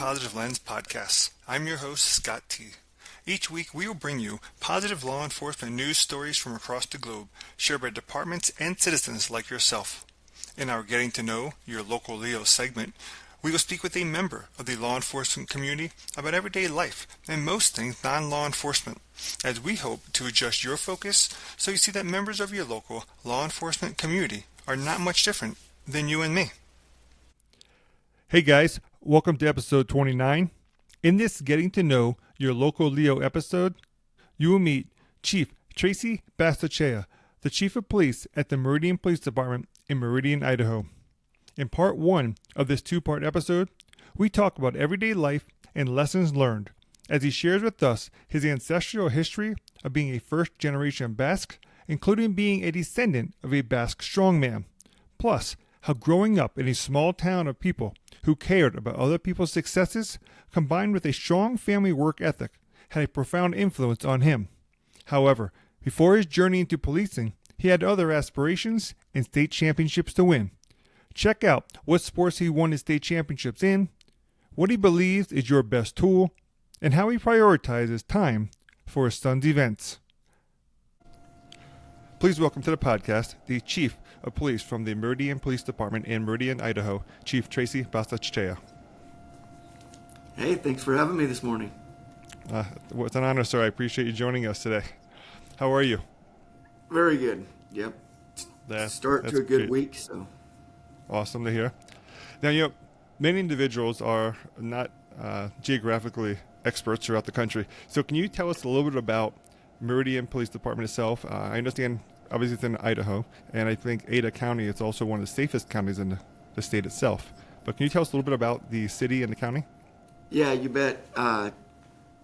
Positive Lens Podcasts. I'm your host, Scott T. Each week, we will bring you positive law enforcement news stories from across the globe, shared by departments and citizens like yourself. In our Getting to Know Your Local Leo segment, we will speak with a member of the law enforcement community about everyday life and most things non-law enforcement, as we hope to adjust your focus so you see that members of your local law enforcement community are not much different than you and me. Hey guys, welcome to episode 29. In this Getting to Know Your Local Leo episode, you will meet Chief Tracy Basterrechea, the Chief of Police at the Meridian Police Department in Meridian, Idaho. In part 1 of this 2-part episode, we talk about everyday life and lessons learned as he shares with us his ancestral history of being a first-generation Basque, including being a descendant of a Basque Strongman, plus how growing up in a small town of people who cared about other people's successes, combined with a strong family work ethic, had a profound influence on him. However, before his journey into policing, he had other aspirations and state championships to win. Check out what sports he won his state championships in, what he believes is your best tool, and how he prioritizes time for his son's events. Please welcome to the podcast the Chief of Police from the Meridian Police Department in Meridian, Idaho, Chief Tracy Basterrechea. Hey, thanks for having me this morning. It's an honor, sir. I appreciate you joining us today. How are you? Very good. Yep. Start to a good week. So awesome to hear. Now, many individuals are not geographically experts throughout the country. So can you tell us a little bit about Meridian Police Department itself? I understand, obviously, it's in Idaho, and I think Ada County is also one of the safest counties in the state itself. But can you tell us a little bit about the city and the county? Yeah, you bet.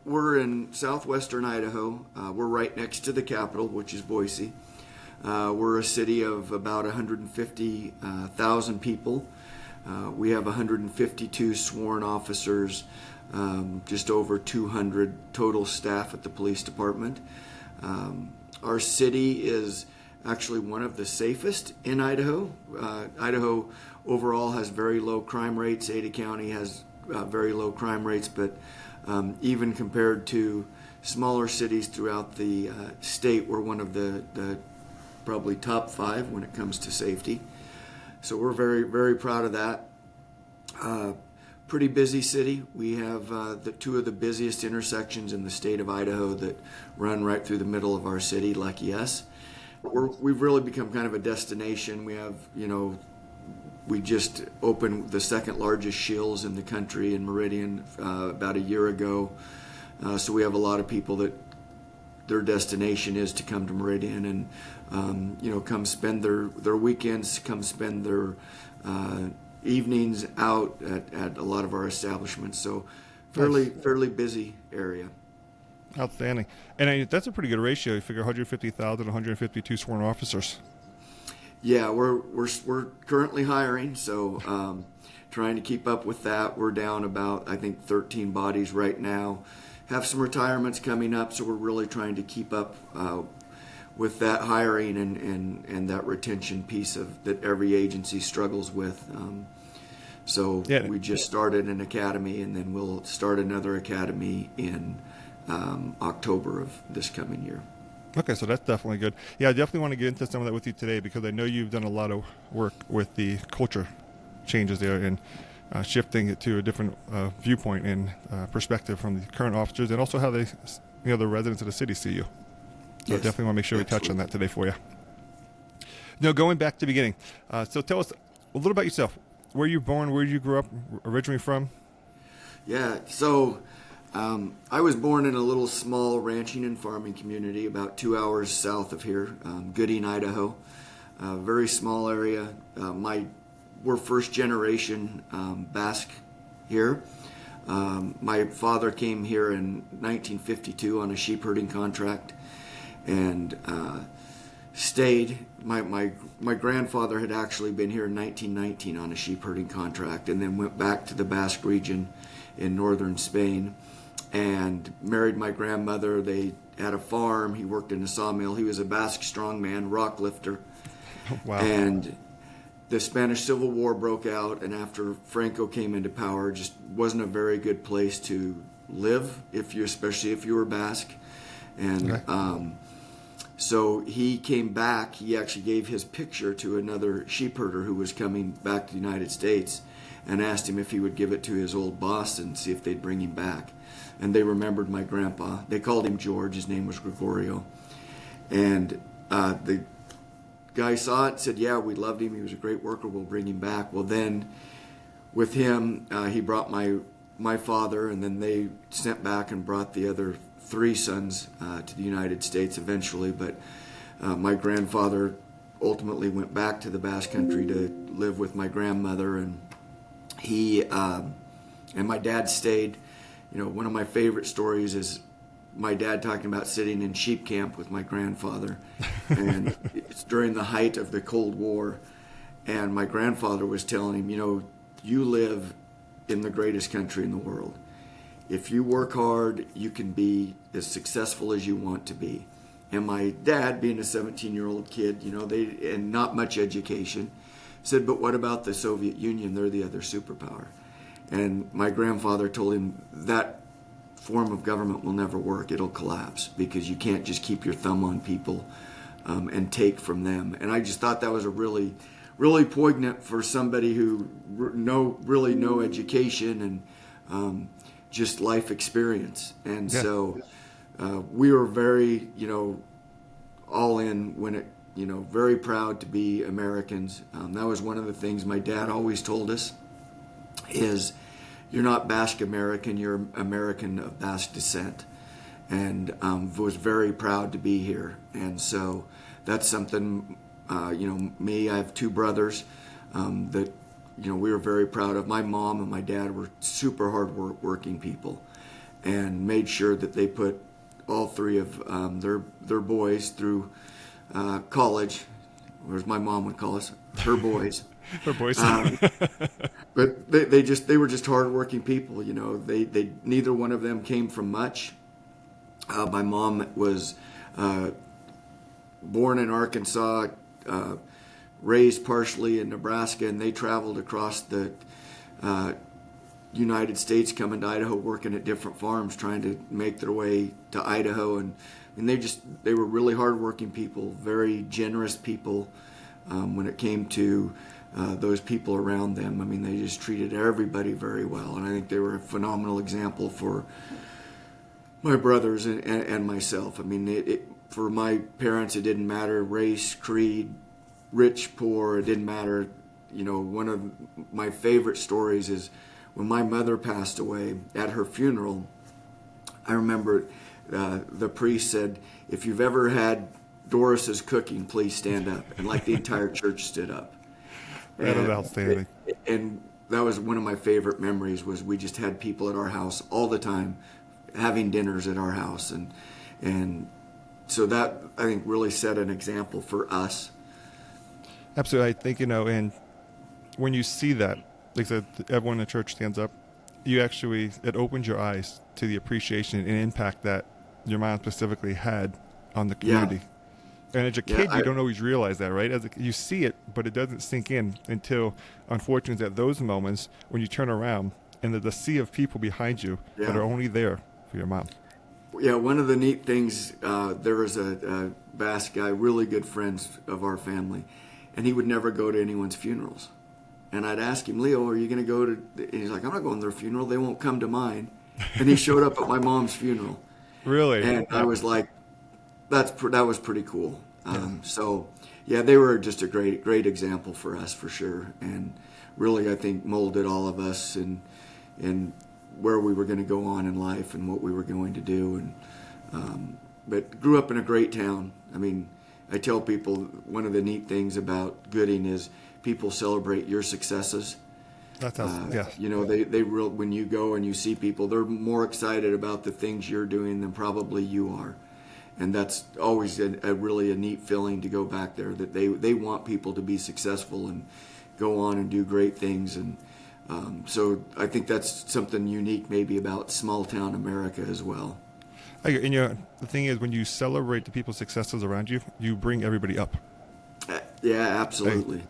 We're in southwestern Idaho. We're right next to the capital, which is Boise. We're a city of about 150,000 people. We have 152 sworn officers, just over 200 total staff at the police department. Our city is actually one of the safest in Idaho. Idaho overall has very low crime rates. Ada County has very low crime rates, but even compared to smaller cities throughout the state, we're one of the probably top 5 when it comes to safety. So we're very, very proud of that. Pretty busy city. We have the 2 of the busiest intersections in the state of Idaho that run right through the middle of our city. Lucky us. We've really become kind of a destination. We have, we just opened the second largest shills in the country in Meridian about a year ago. So we have a lot of people that their destination is to come to Meridian and, come spend their weekends, come spend their evenings out at a lot of our establishments. So fairly busy area. Outstanding. And that's a pretty good ratio. You figure 150,000, 152 sworn officers. Yeah, we're currently hiring, so trying to keep up with that. We're down about, I think, 13 bodies right now. Have some retirements coming up, so we're really trying to keep up with that hiring and that retention piece that every agency struggles with. We just started an academy, and then we'll start another academy in October of this coming year. Okay, so that's definitely good. Yeah, I definitely want to get into some of that with you today because I know you've done a lot of work with the culture changes there and shifting it to a different viewpoint and perspective from the current officers and also how they, the residents of the city see you. So yes, I definitely want to make sure we touch on that today for you. Now, going back to the beginning, so tell us a little about yourself. Where you born? Where you grew up? Originally from? Yeah, so I was born in a little small ranching and farming community about 2 hours south of here, Gooding, Idaho. Very small area. We're first generation Basque here. My father came here in 1952 on a sheep herding contract and stayed. My grandfather had actually been here in 1919 on a sheep herding contract and then went back to the Basque region in northern Spain and married my grandmother. They had a farm. He worked in a sawmill. He was a Basque Strongman, rock lifter. Wow. And the Spanish Civil War broke out, and after Franco came into power, just wasn't a very good place to live, especially if you were Basque. And Okay. so he came back. He actually gave his picture to another sheep herder who was coming back to the United States, and asked him if he would give it to his old boss and see if they'd bring him back. And they remembered my grandpa. They called him George. His name was Gregorio. And the guy saw it and said, yeah, we loved him. He was a great worker. We'll bring him back. Well, then with him, he brought my father, and then they sent back and brought the other 3 sons to the United States eventually. But my grandfather ultimately went back to the Basque Country to live with my grandmother, and he and my dad stayed. One of my favorite stories is my dad talking about sitting in sheep camp with my grandfather, and it's during the height of the Cold War, and my grandfather was telling him, you live in the greatest country in the world. If you work hard, you can be as successful as you want to be. And my dad, being a 17-year-old kid, and not much education, said, but what about the Soviet Union? They're the other superpower. And my grandfather told him that form of government will never work. It'll collapse because you can't just keep your thumb on people and take from them. And I just thought that was a really, really poignant for somebody who really no education and just life experience. And so we were very, all in when it, very proud to be Americans. That was one of the things my dad always told us is, you're not Basque American, you're American of Basque descent. And was very proud to be here. And so that's something, me, I have 2 brothers that, we were very proud of. My mom and my dad were super hard working people and made sure that they put all 3 of their boys through college, or as my mom would call us, her boys. Her boys. But they were just hardworking people. They neither one of them came from much. My mom was born in Arkansas, raised partially in Nebraska, and they traveled across the United States, coming to Idaho, working at different farms, trying to make their way to Idaho. And they were really hardworking people, very generous people when it came to those people around them. I mean, they just treated everybody very well, and I think they were a phenomenal example for my brothers and myself. I mean, for my parents, it didn't matter race, creed, rich, poor. It didn't matter. One of my favorite stories is when my mother passed away. At her funeral, I remember the priest said, "If you've ever had Doris's cooking, please stand up." And like the entire church stood up. That is outstanding. And that was one of my favorite memories. Was we just had people at our house all the time, having dinners at our house, and so that, I think, really set an example for us. Absolutely. I think, and when you see that, like I said, everyone in the church stands up, it opens your eyes to the appreciation and impact that your mom specifically had on the community. Yeah. And as a kid, you don't always realize that, right? You see it, but it doesn't sink in until, unfortunately, at those moments when you turn around and there's a sea of people behind you that are only there for your mom. Yeah, one of the neat things, there was a Basque guy, really good friends of our family, and he would never go to anyone's funerals. And I'd ask him, "Leo, are you going to go to?" And he's like, "I'm not going to their funeral. They won't come to mine." And he showed up at my mom's funeral. Really? And I was like, that was pretty cool. So, yeah, they were just a great example for us, for sure. And really, I think, molded all of us in where we were going to go on in life and what we were going to do. And but grew up in a great town. I mean, I tell people one of the neat things about Gooding is people celebrate your successes. That's yeah. They when you go and you see people, they're more excited about the things you're doing than probably you are. And that's always a really a neat feeling to go back there, that they want people to be successful and go on and do great things. And so I think that's something unique maybe about small town America as well. And the thing is, when you celebrate the people's successes around you, you bring everybody up. Yeah, absolutely.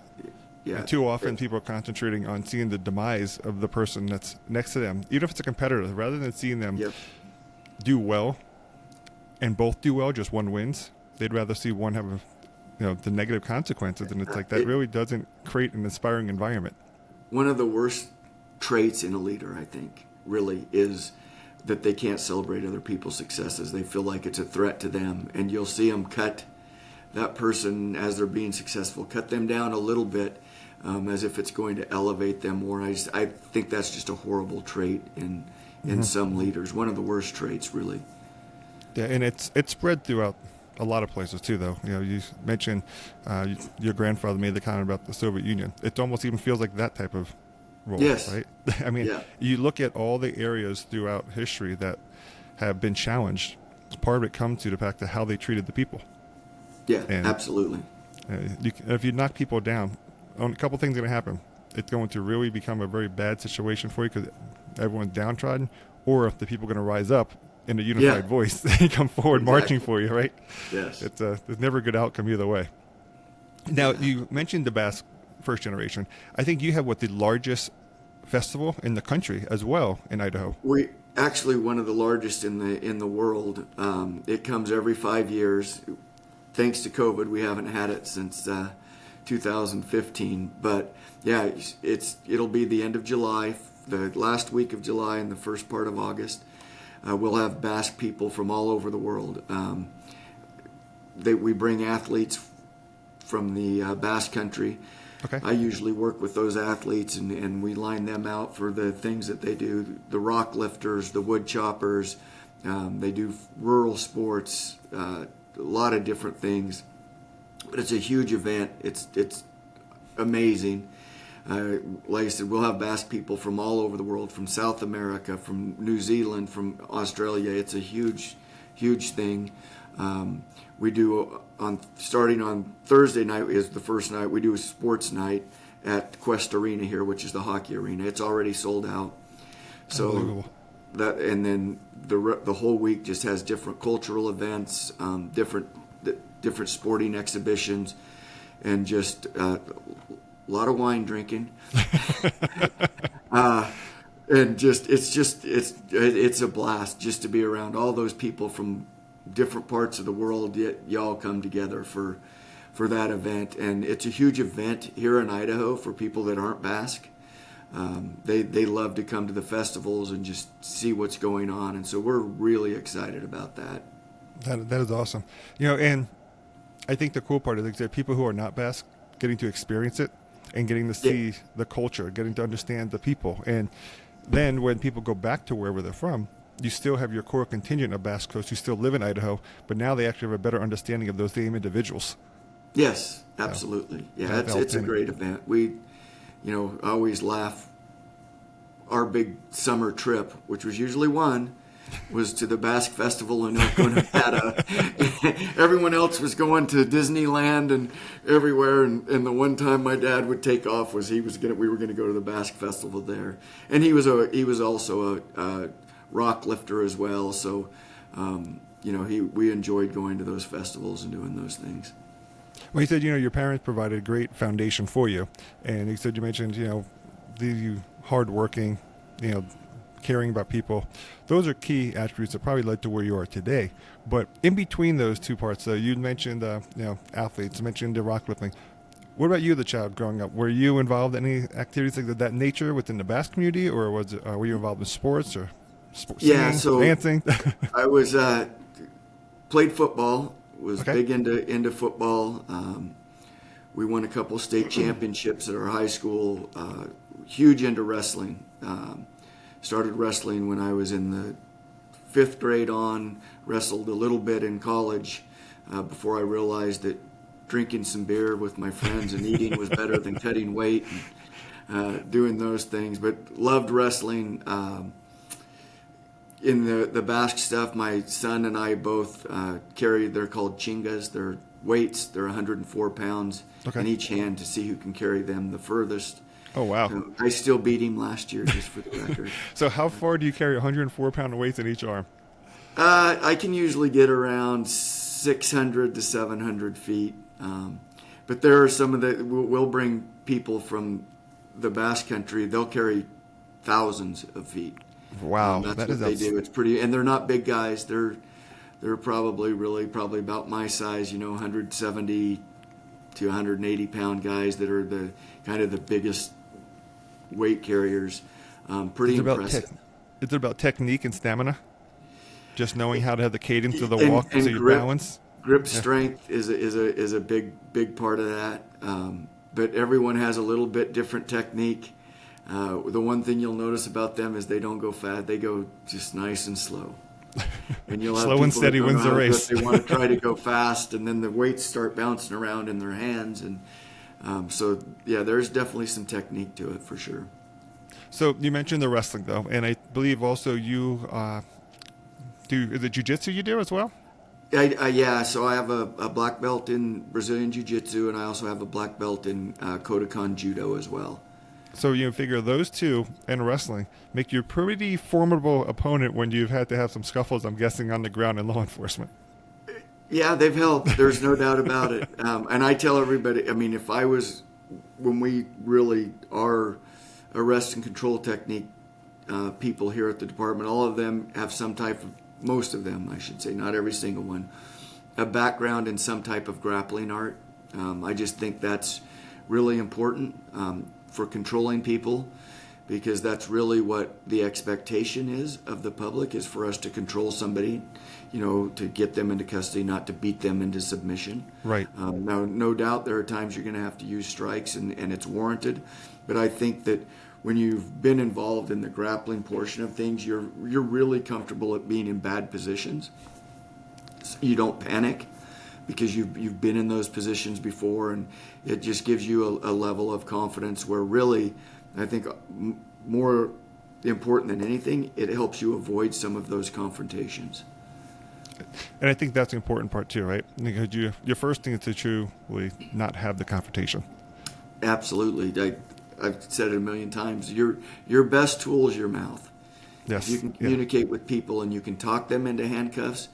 Yeah. And too often people are concentrating on seeing the demise of the person that's next to them, even if it's a competitor, rather than seeing them Yep. do well and both do well, just one wins. They'd rather see one have the negative consequences, and it's like that really doesn't create an inspiring environment. One of the worst traits in a leader, I think, really is that they can't celebrate other people's successes. They feel like it's a threat to them, and you'll see them cut that person as they're being successful, cut them down a little bit, as if it's going to elevate them more. I think that's just a horrible trait in some leaders. One of the worst traits, really. Yeah, and it's spread throughout a lot of places too, though. You mentioned your grandfather made the comment about the Soviet Union. It almost even feels like that type of role, Yes. right? I mean, you look at all the areas throughout history that have been challenged. Part of it comes to the fact of how they treated the people. Yeah, And, absolutely. If you knock people down, a couple things are going to happen. It's going to really become a very bad situation for you because everyone's downtrodden, or if the people are going to rise up in a unified voice, they come forward marching for you, right? Yes. It's never a good outcome either way. Now, you mentioned the Basque first generation. I think you have the largest festival in the country as well in Idaho. We actually one of the largest in the world. It comes every 5 years. Thanks to COVID, we haven't had it since 2015. But yeah, it'll be the end of July, the last week of July, and the first part of August. We'll have Basque people from all over the world. We bring athletes from the Basque country. Okay. I usually work with those athletes, and we line them out for the things that they do. The rock lifters, the wood choppers, they do rural sports, a lot of different things. But it's a huge event. It's amazing. Like I said, we'll have Basque people from all over the world, from South America, from New Zealand, from Australia. It's a huge, huge thing. We do starting on Thursday night is the first night. We do a sports night at Quest Arena here, which is the hockey arena. It's already sold out. So that, and then the whole week just has different cultural events, different sporting exhibitions, and just a lot of wine drinking. And it's a blast just to be around all those people from different parts of the world. Yet y'all come together for that event, and it's a huge event here in Idaho for people that aren't Basque. They love to come to the festivals and just see what's going on, and so we're really excited about that. That is awesome. And I think the cool part is that people who are not Basque getting to experience it and getting to see the culture, getting to understand the people. And then when people go back to wherever they're from, you still have your core contingent of Basque Coast who still live in Idaho, but now they actually have a better understanding of those same individuals. Yes, absolutely. Yeah, it's a great event. We, always laugh. Our big summer trip, which was usually was to the Basque Festival in Elko, Nevada. Everyone else was going to Disneyland and everywhere, and the one time my dad would take off was we were gonna go to the Basque Festival there, and he was also a rock lifter as well. So, we enjoyed going to those festivals and doing those things. Well, he said, your parents provided a great foundation for you, and he said you mentioned, the hardworking, caring about people. Those are key attributes that probably led to where you are today. But in between those two parts, you mentioned, athletes, mentioned the rock lifting. What about you, the child growing up? Were you involved in any activities like that nature within the Basque community, or were you involved in sports or singing, dancing? I was played football. Was big into football. We won a couple state championships at our high school. Huge into wrestling. Started wrestling when I was in the 5th grade on. Wrestled a little bit in college before I realized that drinking some beer with my friends and eating was better than cutting weight and doing those things. But loved wrestling. In the Basque stuff, my son and I both carry, they're called chingas. They're weights. They're 104 pounds in each hand to see who can carry them the furthest. Oh, wow. I still beat him last year, just for the record. So how far do you carry 104-pound weights in each arm? I can usually get around 600 to 700 feet. But there are some of we'll bring people from the Basque Country. They'll carry thousands of feet. Wow, That's that what is they do. It's pretty, and they're not big guys. They're probably about my size, 170 to 180 pound guys that are the kind of the biggest weight carriers. Pretty impressive. Is it about technique and stamina? Just knowing how to have the cadence of the And- walk and so you grip. balance? Grip strength is a big part of that. But everyone has a little bit different technique. The one thing you'll notice about them is they don't go fast; they go just nice and slow. And you'll have Slow and people that steady don't wins know the how to do it. race. They want to try to go fast, and then the weights start bouncing around in their hands, and so yeah, there's definitely some technique to it for sure. So you mentioned the wrestling though, and I believe also you is it jiu-jitsu you do as well? Yeah, so I have a black belt in Brazilian Jiu-Jitsu, and I also have a black belt in Kodokan Judo as well. So you figure those two and wrestling make you a pretty formidable opponent when you've had to have some scuffles, I'm guessing, on the ground in law enforcement. Yeah, they've helped. There's no doubt about it. And I tell everybody, I mean, when we really are arrest and control technique people here at the department, all of them have some type of, most of them, I should say, not every single one, a background in some type of grappling art. I just think that's really important for controlling people, because that's really what the expectation is of the public, is for us to control somebody, to get them into custody, not to beat them into submission. Right. Now, no doubt there are times you're going to have to use strikes, and it's warranted, but I think that when you've been involved in the grappling portion of things, you're really comfortable at being in bad positions. You don't panic because you've been in those positions before, and it just gives you a level of confidence where really, I think more important than anything, it helps you avoid some of those confrontations. And I think that's the important part too, right? Because your first thing is to truly not have the confrontation. Absolutely. I've said it a million times. Your best tool is your mouth. Yes. If you can communicate with people and you can talk them into handcuffs,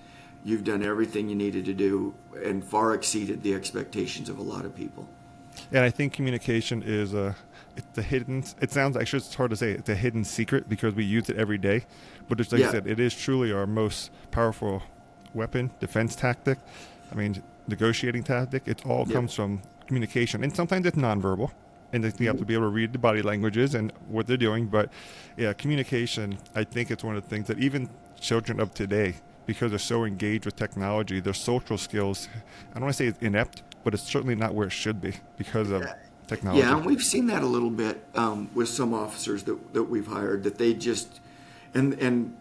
you've done everything you needed to do and far exceeded the expectations of a lot of people. And I think communication is it's a hidden. It sounds actually, it's hard to say. It's a hidden secret because we use it every day. But it's like I said, it is truly our most powerful weapon, defense tactic. I mean, negotiating tactic. It all comes from communication, and sometimes it's nonverbal. And you have to be able to read the body languages and what they're doing. But yeah, communication, I think it's one of the things that even children of today, because they're so engaged with technology, their social skills, I don't want to say it's inept, but it's certainly not where it should be because of technology. Yeah, and we've seen that a little bit with some officers that we've hired, that they just, and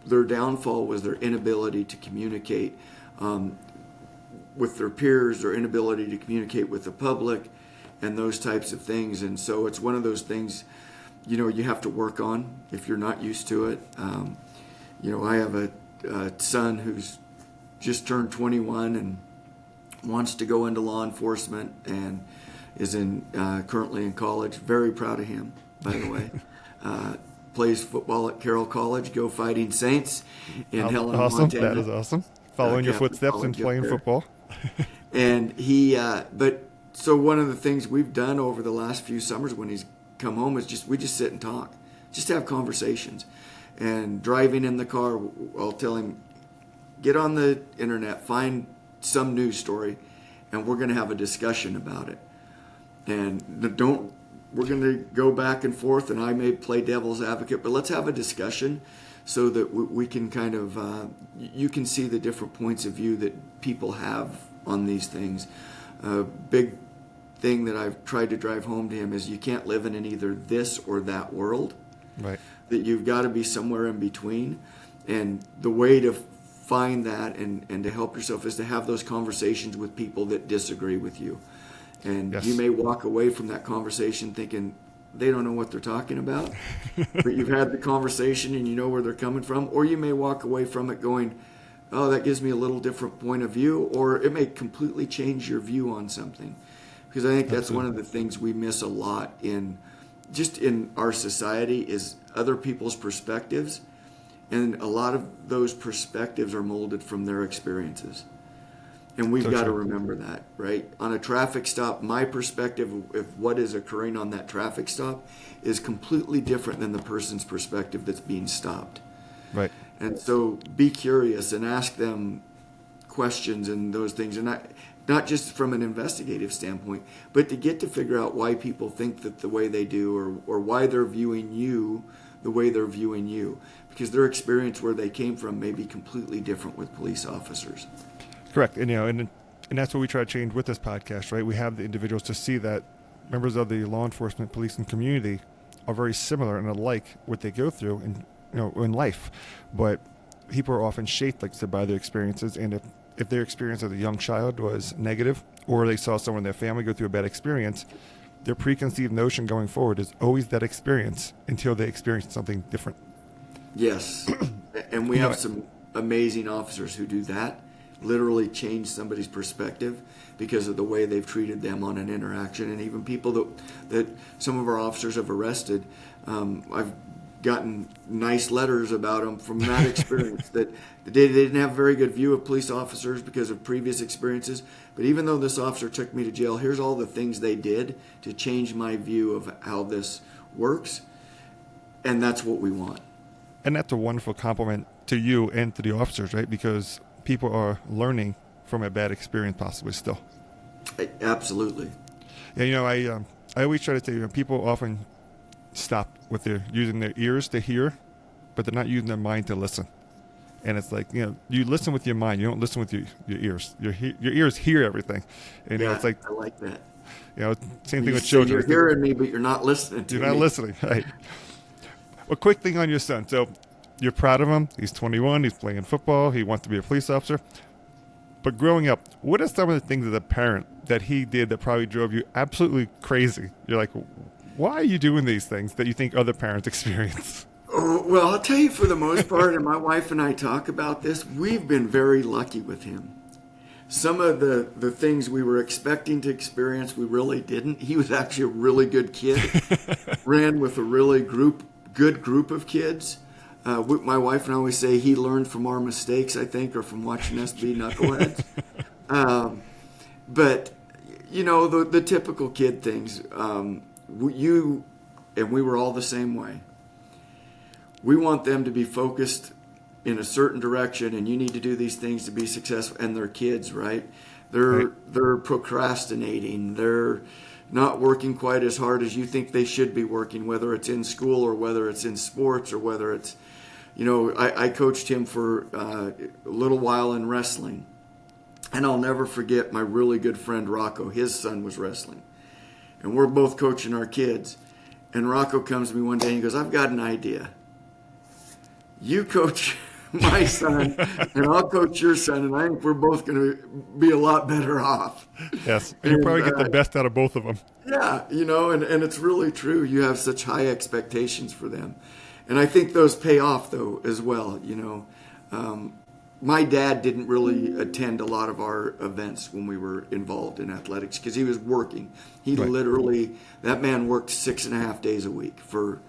their downfall was their inability to communicate with their peers, their inability to communicate with the public, and those types of things. And so it's one of those things, you have to work on if you're not used to it. I have a son who's just turned 21 and wants to go into law enforcement and is currently in college. Very proud of him, by the way. Plays football at Carroll College. Go Fighting Saints in Helena, Montana. That is awesome. Following your footsteps and playing football. And he, so one of the things we've done over the last few summers when he's come home is we just sit and talk, just have conversations. And driving in the car, I'll tell him, get on the internet, find some news story, and we're going to have a discussion about it. And we're going to go back and forth, and I may play devil's advocate, but let's have a discussion so that we can kind of, you can see the different points of view that people have on these things. A big thing that I've tried to drive home to him is you can't live in either this or that world. Right. That you've got to be somewhere in between. And the way to find that and to help yourself is to have those conversations with people that disagree with you. And you may walk away from that conversation thinking they don't know what they're talking about, but you've had the conversation and you know where they're coming from. Or you may walk away from it going, oh, that gives me a little different point of view, or it may completely change your view on something. Because I think that's one of the things we miss a lot in our society is other people's perspectives, and a lot of those perspectives are molded from their experiences. And we've So got to true. remember that, right? On a traffic stop, my perspective of what is occurring on that traffic stop is completely different than the person's perspective that's being stopped. Right. And so be curious and ask them questions and those things. And not just from an investigative standpoint, but to get to figure out why people think that the way they do, or why they're viewing you the way they're viewing you. Because their experience where they came from may be completely different with police officers. Correct. And, and that's what we try to change with this podcast, right? We have the individuals to see that members of the law enforcement, police, and community are very similar and alike what they go through in life. But people are often shaped, like I said, by their experiences. And if their experience as a young child was negative, or they saw someone in their family go through a bad experience, their preconceived notion going forward is always that experience until they experience something different. Yes. And we have some amazing officers who do that, literally change somebody's perspective because of the way they've treated them on an interaction. And even people that some of our officers have arrested, I've gotten nice letters about them from that experience that they didn't have a very good view of police officers because of previous experiences. But even though this officer took me to jail, here's all the things they did to change my view of how this works. And that's what we want. And that's a wonderful compliment to you and to the officers, right? Because people are learning from a bad experience possibly still. Absolutely. Yeah, I always try to say, people often stop with their using their ears to hear, but they're not using their mind to listen. And it's like, you listen with your mind. You don't listen with your ears. Your ears hear everything. And yeah, it's like, I like that. Same thing You with say children. you're hearing me, but you're not listening to me. You're not listening. Right. A quick thing on your son. So you're proud of him. He's 21. He's playing football. He wants to be a police officer. But growing up, what are some of the things as a parent that he did that probably drove you absolutely crazy? You're like, why are you doing these things that you think other parents experience? Oh, well, I'll tell you for the most part, and my wife and I talk about this, we've been very lucky with him. Some of the things we were expecting to experience, we really didn't. He was actually a really good kid, ran with a really good group of kids. My wife and I always say he learned from our mistakes, I think, or from watching us be knuckleheads. But, the typical kid things, you and we were all the same way. We want them to be focused in a certain direction, and you need to do these things to be successful. And they're kids, right? They're procrastinating. They're not working quite as hard as you think they should be working, whether it's in school or whether it's in sports or whether it's, I coached him for a little while in wrestling. And I'll never forget my really good friend Rocco. His son was wrestling. And we're both coaching our kids. And Rocco comes to me one day and he goes, I've got an idea. You coach my son, and I'll coach your son, and I think we're both going to be a lot better off. Yes, and you'll probably get the best out of both of them. Yeah, and it's really true. You have such high expectations for them. And I think those pay off, though, as well. My dad didn't really attend a lot of our events when we were involved in athletics because he was working. He literally, that man worked 6.5 days a week for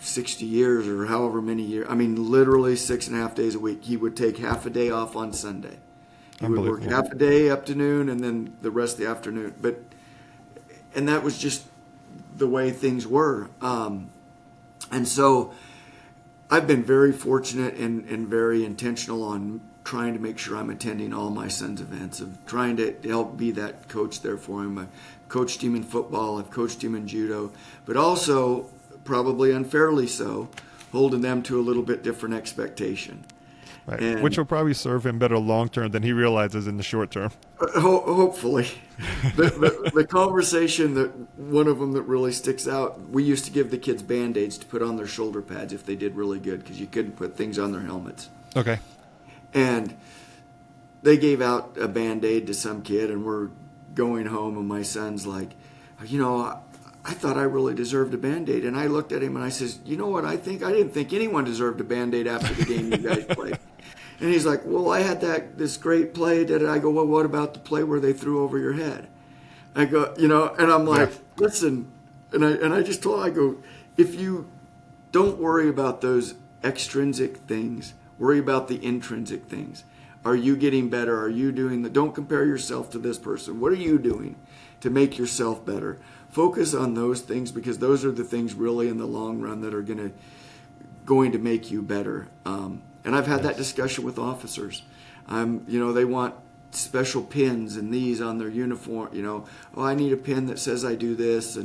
60 years or however many years. I mean, literally 6.5 days a week. He would take half a day off on Sunday. He would work half a day up to noon and then the rest of the afternoon. And that was just the way things were. And so I've been very fortunate and very intentional on trying to make sure I'm attending all my son's events, of trying to help be that coach there for him. I coached him in football. I've coached him in judo, but also, probably unfairly so, holding them to a little bit different expectation. Right. And, which will probably serve him better long term than he realizes in the short term. Hopefully. The conversation that one of them that really sticks out, we used to give the kids Band-Aids to put on their shoulder pads if they did really good because you couldn't put things on their helmets. Okay. And they gave out a Band-Aid to some kid, and we're going home, and my son's like, I thought I really deserved a Band-Aid. And I looked at him and I says, you know what I think? I didn't think anyone deserved a Band-Aid after the game you guys played. And he's like, well, I had this great play. I go, well, what about the play where they threw over your head? I go, and I'm like, listen, and I just told him, I go, if you don't worry about those extrinsic things, worry about the intrinsic things. Are you getting better? Are you doing don't compare yourself to this person. What are you doing to make yourself better? Focus on those things, because those are the things really in the long run that are going to make you better. And I've had that discussion with officers. They want special pins and these on their uniform. Oh, I need a pin that says I do this.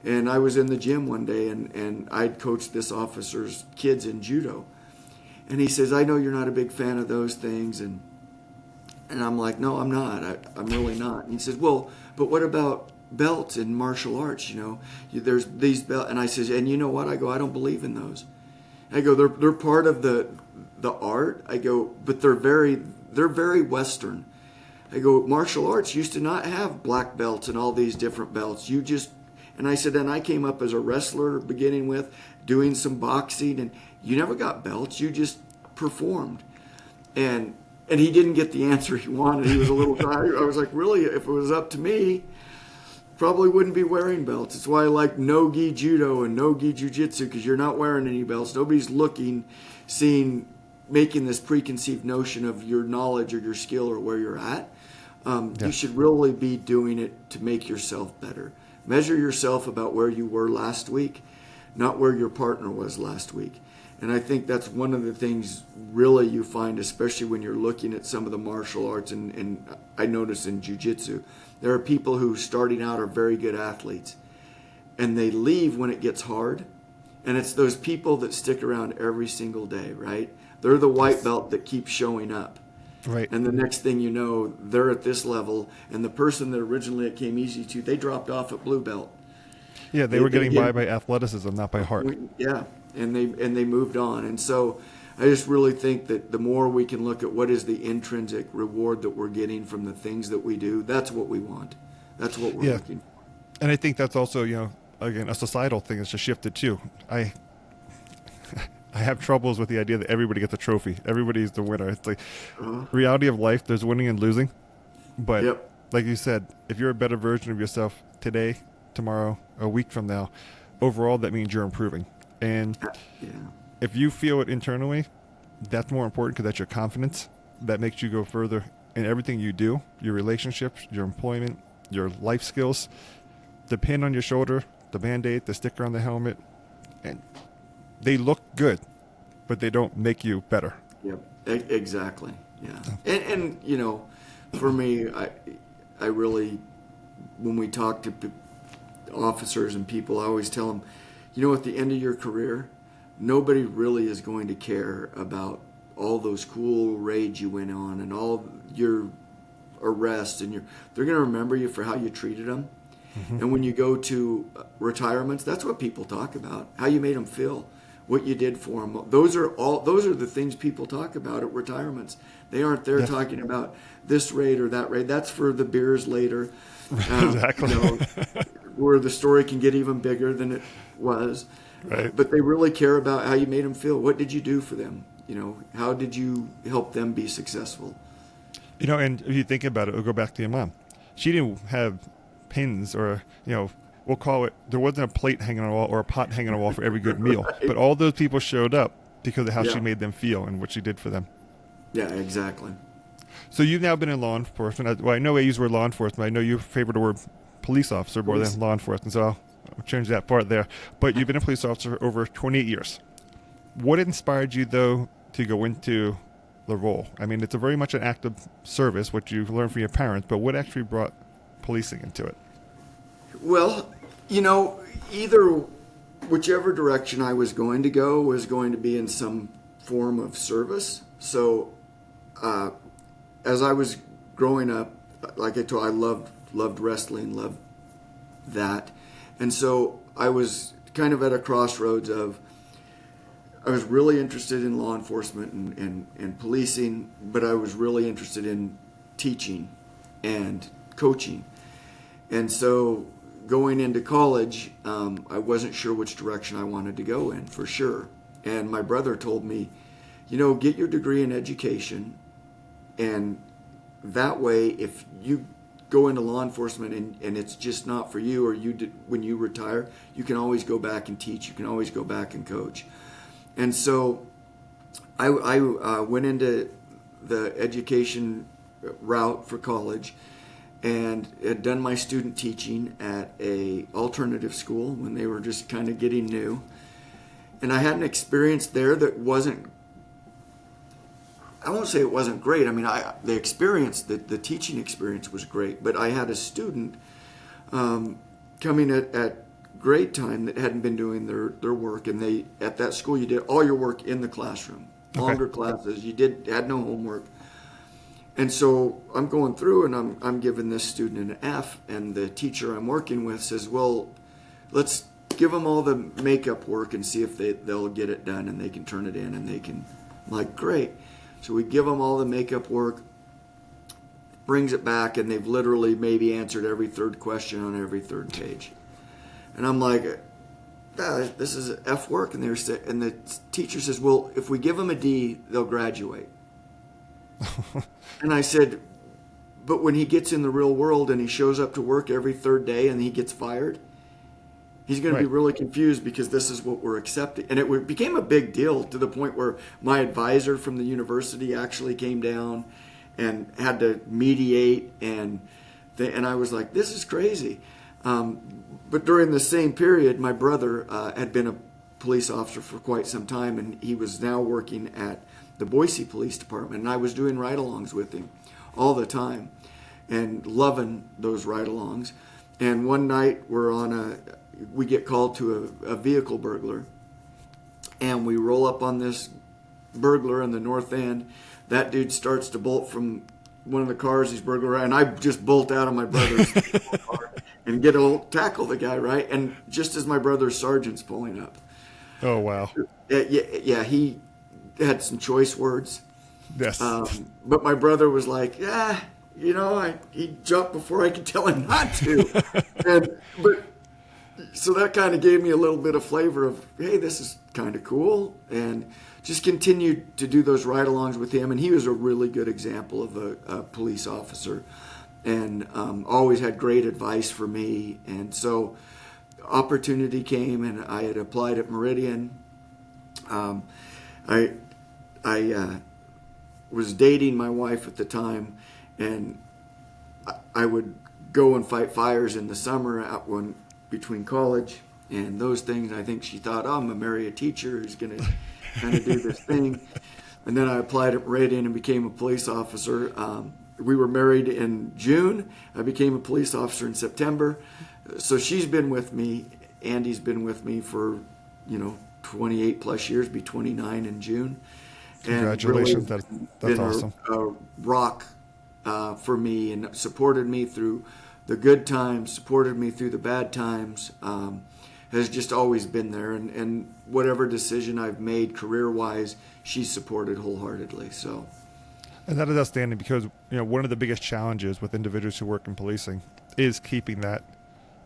And I was in the gym one day, and I'd coached this officer's kids in judo. And he says, I know you're not a big fan of those things. And I'm like, no, I'm not. I'm really not. And he says, well, but what about belts in martial arts? There's these belts. And I says, and you know what? I go, I don't believe in those. I go, they're part of the art. I go, but they're very Western. I go, martial arts used to not have black belts and all these different belts. And I said, and I came up as a wrestler beginning with, doing some boxing, and you never got belts. You just performed. And he didn't get the answer he wanted. He was a little tired. I was like, really, if it was up to me, probably wouldn't be wearing belts. It's why I like no-gi judo and no-gi jiu-jitsu, because you're not wearing any belts. Nobody's making this preconceived notion of your knowledge or your skill or where you're at. You should really be doing it to make yourself better. Measure yourself about where you were last week, not where your partner was last week. And I think that's one of the things really you find, especially when you're looking at some of the martial arts, and I notice in jiu-jitsu, there are people who starting out are very good athletes, and they leave when it gets hard. And it's those people that stick around every single day, right? They're the white belt that keeps showing up. Right. And the next thing you know, they're at this level, and the person that originally it came easy to, they dropped off at blue belt. Yeah, they were getting by athleticism, not by heart. Yeah, and they moved on. And so I just really think that the more we can look at what is the intrinsic reward that we're getting from the things that we do, that's what we want. That's what we're looking for. And I think that's also, again, a societal thing that's just shifted too. I have troubles with the idea that everybody gets a trophy. Everybody's the winner. It's like reality of life. There's winning and losing. But like you said, if you're a better version of yourself today, tomorrow, a week from now, overall, that means you're improving. And if you feel it internally, that's more important, because that's your confidence. That makes you go further in everything you do, your relationships, your employment, your life skills, the pin on your shoulder, the Band-Aid, the sticker on the helmet, and they look good, but they don't make you better. Yep, exactly. Yeah, and for me, I really, when we talk to officers and people, I always tell them, at the end of your career, nobody really is going to care about all those cool raids you went on and all your arrests, and they're going to remember you for how you treated them. Mm-hmm. And when you go to retirements, that's what people talk about, how you made them feel, what you did for them. Those are the things people talk about at retirements. They aren't there talking about this raid or that raid. That's for the beers later. Exactly. Where the story can get even bigger than it was. Right. But they really care about how you made them feel. What did you do for them? How did you help them be successful? And if you think about it, we'll go back to your mom. She didn't have pins or, we'll call it, there wasn't a plate hanging on the wall or a pot hanging on the wall for every good meal. Right. But all those people showed up because of how she made them feel and what she did for them. Yeah, exactly. So you've now been in law enforcement. Well, I know I use the word law enforcement. I know you favor the word police officer more than law enforcement, so I'll change that part there. But you've been a police officer over 28 years. What inspired you, though, to go into the role? I mean, it's a very much an active service, what you've learned from your parents, but what actually brought policing into it? Well, whichever direction I was going to go was going to be in some form of service. So as I was growing up, like I told, I loved wrestling, loved that. And so I was kind of at a crossroads of, I was really interested in law enforcement and policing, but I was really interested in teaching and coaching. And so going into college, I wasn't sure which direction I wanted to go in, for sure. And my brother told me, get your degree in education, and that way, if you go into law enforcement and it's just not for you, or when you retire, you can always go back and teach. You can always go back and coach. And so I went into the education route for college, and had done my student teaching at a alternative school when they were just kind of getting new. And I had an experience there that wasn't, I won't say it wasn't great. I mean, the experience, the teaching experience was great, but I had a student coming at grade time that hadn't been doing their work, and they, at that school, you did all your work in the classroom, longer classes, you had no homework. And so I'm going through and I'm giving this student an F, and the teacher I'm working with says, well, let's give them all the makeup work and see if they'll get it done and they can turn it in and they can. I'm like, great. So we give them all the makeup work, brings it back, and they've literally maybe answered every third question on every third page. And I'm like, this is F work. And the teacher says, well, if we give them a D, they'll graduate. And I said, but when he gets in the real world and he shows up to work every third day and he gets fired, he's going to be really confused because this is what we're accepting. And it became a big deal to the point where my advisor from the university actually came down and had to mediate. And I was like, this is crazy. But during the same period, my brother had been a police officer for quite some time, and he was now working at the Boise Police Department, and I was doing ride-alongs with him all the time and loving those ride-alongs. And one night we get called to a vehicle burglar, and we roll up on this burglar in the north end. That dude starts to bolt from one of the cars he's burglarized, and I just bolt out of my brother's car and tackle the guy, right? And just as my brother's sergeant's pulling up. Oh, wow. Yeah, he had some choice words. Yes. But my brother was like, he jumped before I could tell him not to. So that kind of gave me a little bit of flavor of, hey, this is kind of cool. And just continued to do those ride-alongs with him. And he was a really good example of a police officer, and always had great advice for me. And so opportunity came, and I had applied at Meridian. I was dating my wife at the time, and I would go and fight fires in the summer between college and those things. I think she thought, I'm going to marry a teacher who's going to kind of do this thing. And then I applied at Meridian and became a police officer. We were married in June. I became a police officer in September. So she's been with me. Andy's been with me for, 28 plus years, be 29 in June. Congratulations. Really that's awesome. A rock for me, and supported me through the good times, supported me through the bad times, has just always been there. And whatever decision I've made career-wise, she's supported wholeheartedly. So, and that is outstanding, because one of the biggest challenges with individuals who work in policing is keeping that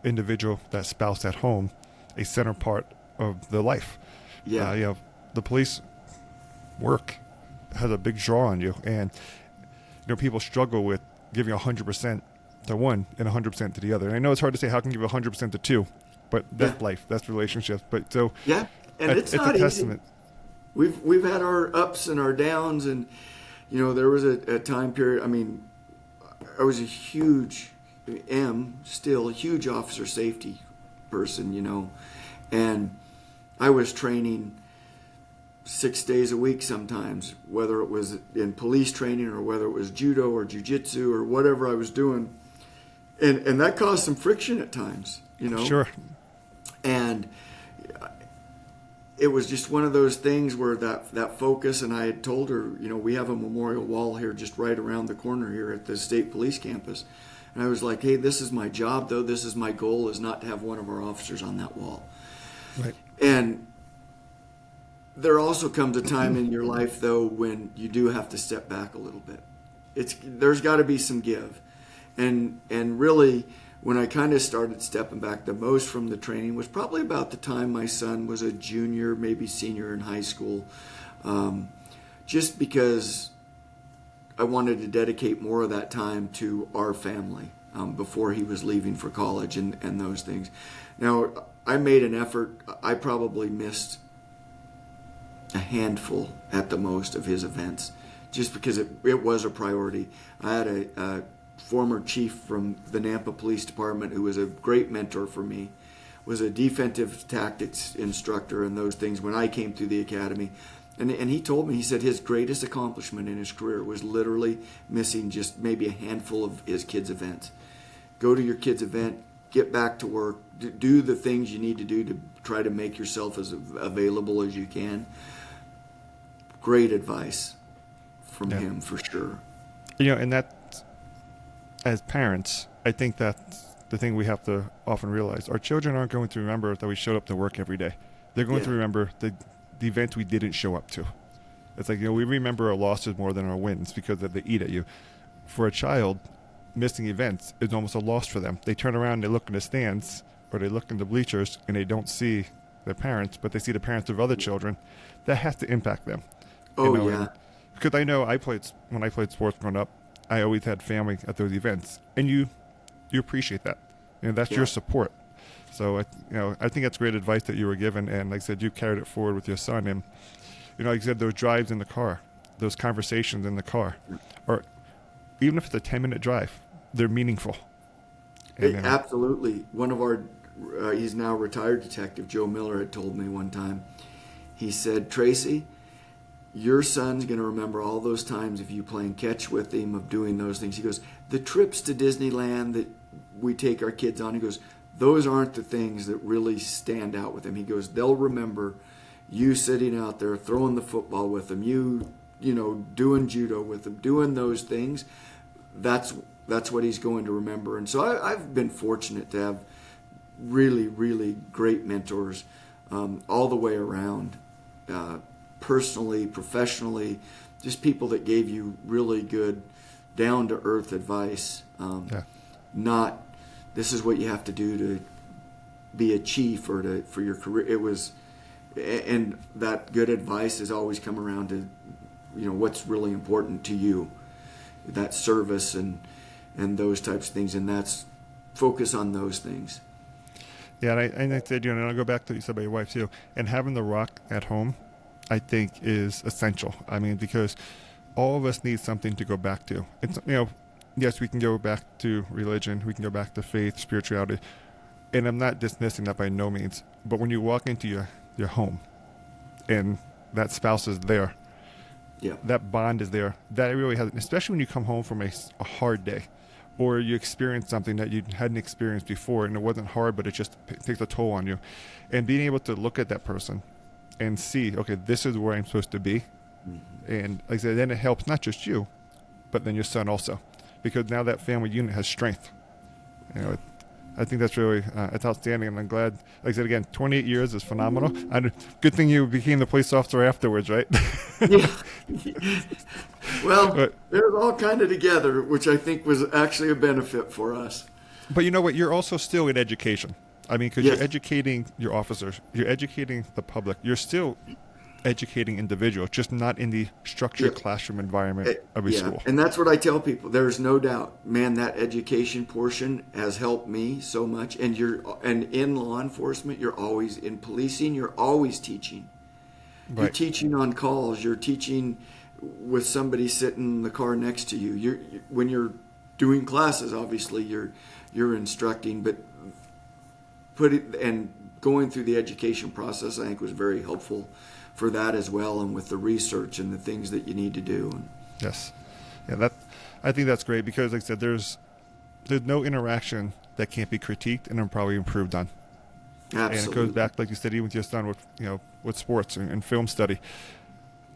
individual, that spouse at home, a center part of their life. Yeah. The police work has a big draw on you, and people struggle with giving 100% to one and 100% to the other. And I know it's hard to say how can you give 100% to two, but that's life, that's relationships. But so and it's not a testament. Easy. We've had our ups and our downs, and there was a time period. I mean, I was still a huge officer safety person, and I was training 6 days a week sometimes, whether it was in police training or whether it was judo or jiu-jitsu or whatever I was doing. And that caused some friction at times, Sure. And it was just one of those things where that focus, and I had told her, we have a memorial wall here just right around the corner here at the state police campus. And I was like, hey, this is my job, though. This is my goal, is not to have one of our officers on that wall. Right. And there also comes a time in your life, though, when you do have to step back a little bit. There's got to be some give. And really, when I kind of started stepping back the most from the training was probably about the time my son was a junior, maybe senior in high school, just because I wanted to dedicate more of that time to our family before he was leaving for college and those things. Now, I made an effort. I probably missed a handful at the most of his events, just because it was a priority. I had a former chief from the Nampa Police Department who was a great mentor for me, was a defensive tactics instructor and those things when I came through the academy. And he told me, he said his greatest accomplishment in his career was literally missing just maybe a handful of his kids' events. Go to your kids' event, get back to work, do the things you need to do to try to make yourself as available as you can. Great advice from him for sure. And that, as parents, I think that's the thing we have to often realize. Our children aren't going to remember that we showed up to work every day. They're going to remember the events we didn't show up to. It's like, we remember our losses more than our wins because they eat at you. For a child, missing events is almost a loss for them. They turn around, they look in the stands, or they look in the bleachers, and they don't see their parents, but they see the parents of other children. That has to impact them. Because I know when I played sports growing up, I always had family at those events, and you appreciate that. That's your support. So I think that's great advice that you were given, and like I said, you carried it forward with your son. And like I said, those drives in the car, those conversations in the car, or even if it's a 10-minute drive, they're meaningful. Absolutely. One of our he's now retired detective, Joe Miller, had told me one time. He said, "Tracy, your son's going to remember all those times of you playing catch with him, of doing those things." He goes, "The trips to Disneyland that we take our kids on," he goes, "those aren't the things that really stand out with him." He goes, "They'll remember you sitting out there throwing the football with them, you doing judo with them, doing those things. That's what he's going to remember." And so I've been fortunate to have really, really great mentors all the way around. Personally, professionally, just people that gave you really good, down-to-earth advice. Not, this is what you have to do to be a chief or for your career. It was, and that good advice has always come around to, what's really important to you, that service and those types of things, and that's focus on those things. Yeah, and I said, and I'll go back to what you said about your wife too, and having the rock at home, I think, is essential. I mean, because all of us need something to go back to. It's, yes, we can go back to religion, we can go back to faith, spirituality, and I'm not dismissing that by no means. But when you walk into your home, and that spouse is there, that bond is there, that really has, especially when you come home from a hard day, or you experience something that you hadn't experienced before, and it wasn't hard, but it just takes a toll on you, and being able to look at that person and see, okay, this is where I'm supposed to be. And like I said, then it helps not just you, but then your son also, because now that family unit has strength. I think that's really it's outstanding, and I'm glad. Like I said again, 28 years is phenomenal. And good thing you became the police officer afterwards, right? Yeah. Well, it was all kind of together, which I think was actually a benefit for us. But you know what? You're also still in education. I mean, because you're educating your officers, you're educating the public, you're still educating individuals, just not in the structured classroom environment of a school. And that's what I tell people. There's no doubt, man, that education portion has helped me so much. And in law enforcement, you're always in policing, you're always teaching. Right. You're teaching on calls, you're teaching with somebody sitting in the car next to you. When you're doing classes, obviously you're instructing, but going through the education process, I think, was very helpful for that as well, and with the research and the things that you need to do. Yes. Yeah, I think that's great, because like I said, there's no interaction that can't be critiqued and probably improved on. Absolutely. And it goes back, like you said, even with your son with sports and film study.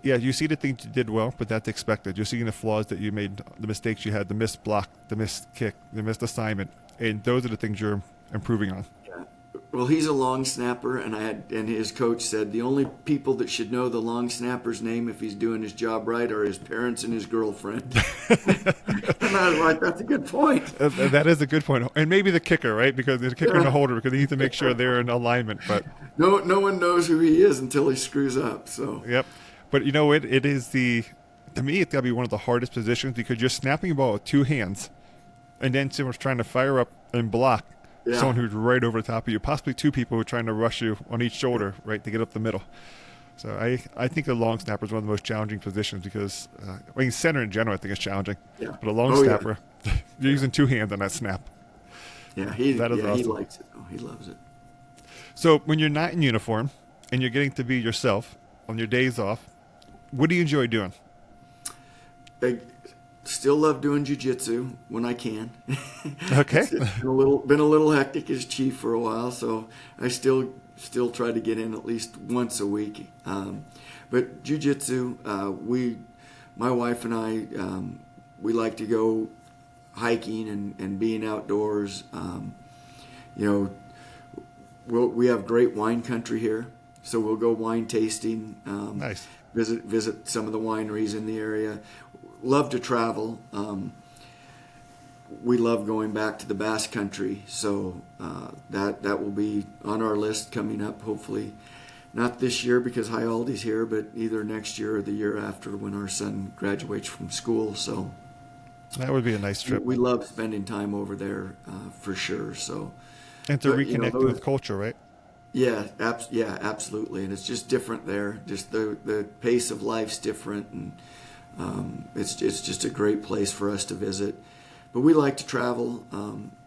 Yeah, you see the things you did well, but that's expected. You're seeing the flaws that you made, the mistakes you had, the missed block, the missed kick, the missed assignment, and those are the things you're improving on. Well, he's a long snapper, and his coach said the only people that should know the long snapper's name if he's doing his job right are his parents and his girlfriend. And I was like, that's a good point. That is a good point. And maybe the kicker, right? Because the kicker and the holder, because they need to make sure they're in alignment. But no one knows who he is until he screws up. So yep. But it is to me, it's got to be one of the hardest positions, because you're snapping a ball with two hands, and then someone's trying to fire up and block someone who's right over the top of you, possibly two people who are trying to rush you on each shoulder, right, to get up the middle. So I think a long snapper is one of the most challenging positions because, center in general I think is challenging. Yeah. But a long snapper, you're using two hands on that snap. Yeah, he awesome. likes it. He loves it. So when you're not in uniform and you're getting to be yourself on your days off, what do you enjoy doing? I still love doing jiu-jitsu when I can. Okay. It's been a little hectic as chief for a while, so I still try to get in at least once a week. But jiu-jitsu, my wife and I, we like to go hiking and being outdoors. We have great wine country here, so we'll go wine tasting. Nice. Visit some of the wineries in the area. Love to travel. We love going back to the Basque country, so that will be on our list coming up. Hopefully, not this year because High Aldi's here, but either next year or the year after when our son graduates from school. So that would be a nice trip. We love spending time over there for sure. So and to reconnect with culture, right? Yeah, absolutely, and it's just different there. Just the pace of life's different, and it's just a great place for us to visit. But we like to travel.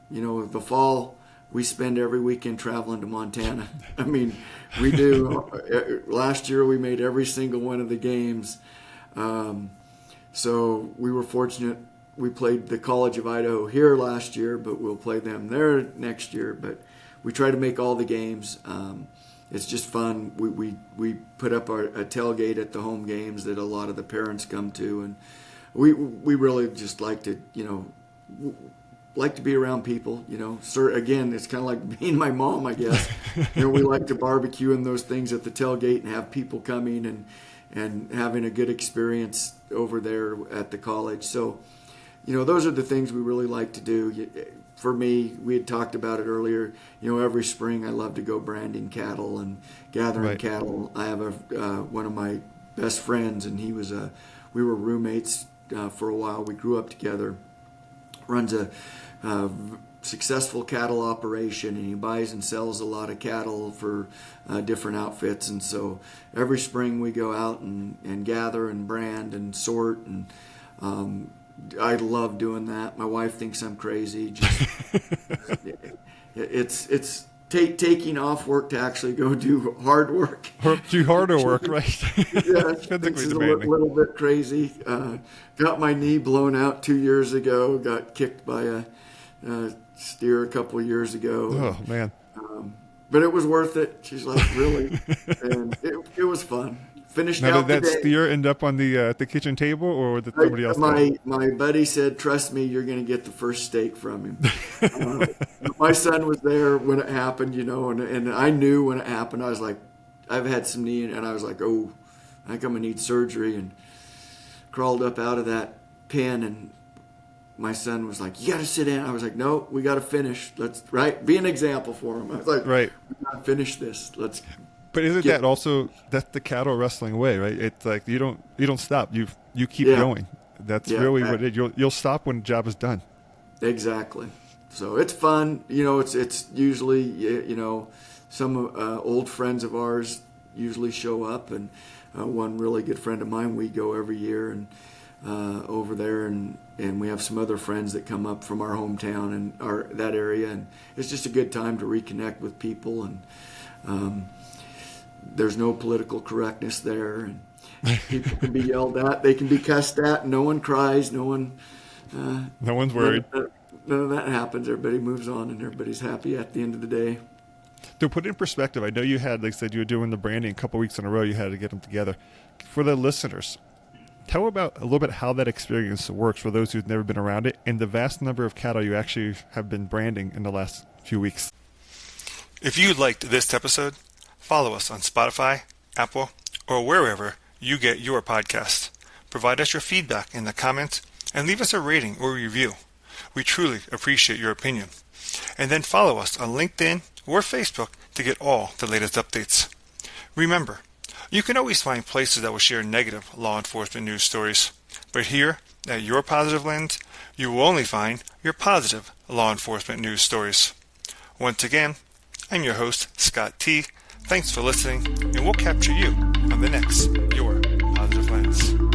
The fall we spend every weekend traveling to Montana. I mean, we do. Last year we made every single one of the games. So we were fortunate. We played the College of Idaho here last year, but we'll play them there next year. But we try to make all the games. It's just fun. We put up a tailgate at the home games that a lot of the parents come to, and we really just like to be around people. Again, it's kind of like being my mom, I guess. We like to barbecue and those things at the tailgate and have people coming and having a good experience over there at the college. So, those are the things we really like to do. For me, we had talked about it earlier. Every spring I love to go branding cattle and gathering cattle. I have one of my best friends, and we were roommates for a while. We grew up together. Runs a successful cattle operation, and he buys and sells a lot of cattle for different outfits. And so every spring we go out and gather and brand and sort, and I love doing that. My wife thinks I'm crazy. It's taking off work to actually go do hard work. Do harder work, right? Yeah, it's a little bit crazy. Got my knee blown out 2 years ago. Got kicked by a steer a couple of years ago. Oh, man. But it was worth it. She's like, really? And it was fun. Finished now, out did that the day. steer end up on the kitchen table, or did somebody else? My buddy said, "Trust me, you're going to get the first steak from him." My son was there when it happened, and I knew when it happened. I was like, I've had some knee, and I was like, oh, I think I'm going to need surgery, and crawled up out of that pen, and my son was like, "You got to sit down." I was like, "No, we got to finish. Let's be an example for him." I was like, "Right, we got to finish this. Let's." But isn't that also that's the cattle wrestling way, right? It's like you don't stop. You keep going. That's really what it is. You'll stop when the job is done. Exactly. So it's fun. It's usually some old friends of ours usually show up, and one really good friend of mine, we go every year and over there, and we have some other friends that come up from our hometown and that area, and it's just a good time to reconnect with people, and there's no political correctness there, and people can be yelled at, they can be cussed at, and no one cries, no one's worried. None of that happens. Everybody moves on, and everybody's happy at the end of the day. To put it in perspective, I know you had, like I said, you were doing the branding a couple weeks in a row. You had to get them together. For the listeners, tell about a little bit how that experience works for those who've never been around it, and the vast number of cattle you actually have been branding in the last few weeks. If you liked this episode, follow us on Spotify, Apple, or wherever you get your podcasts. Provide us your feedback in the comments and leave us a rating or review. We truly appreciate your opinion. And then follow us on LinkedIn or Facebook to get all the latest updates. Remember, you can always find places that will share negative law enforcement news stories. But here, at Your Positive Lens, you will only find your positive law enforcement news stories. Once again, I'm your host, Scott T. Thanks for listening, and we'll capture you on the next Your Positive Lens.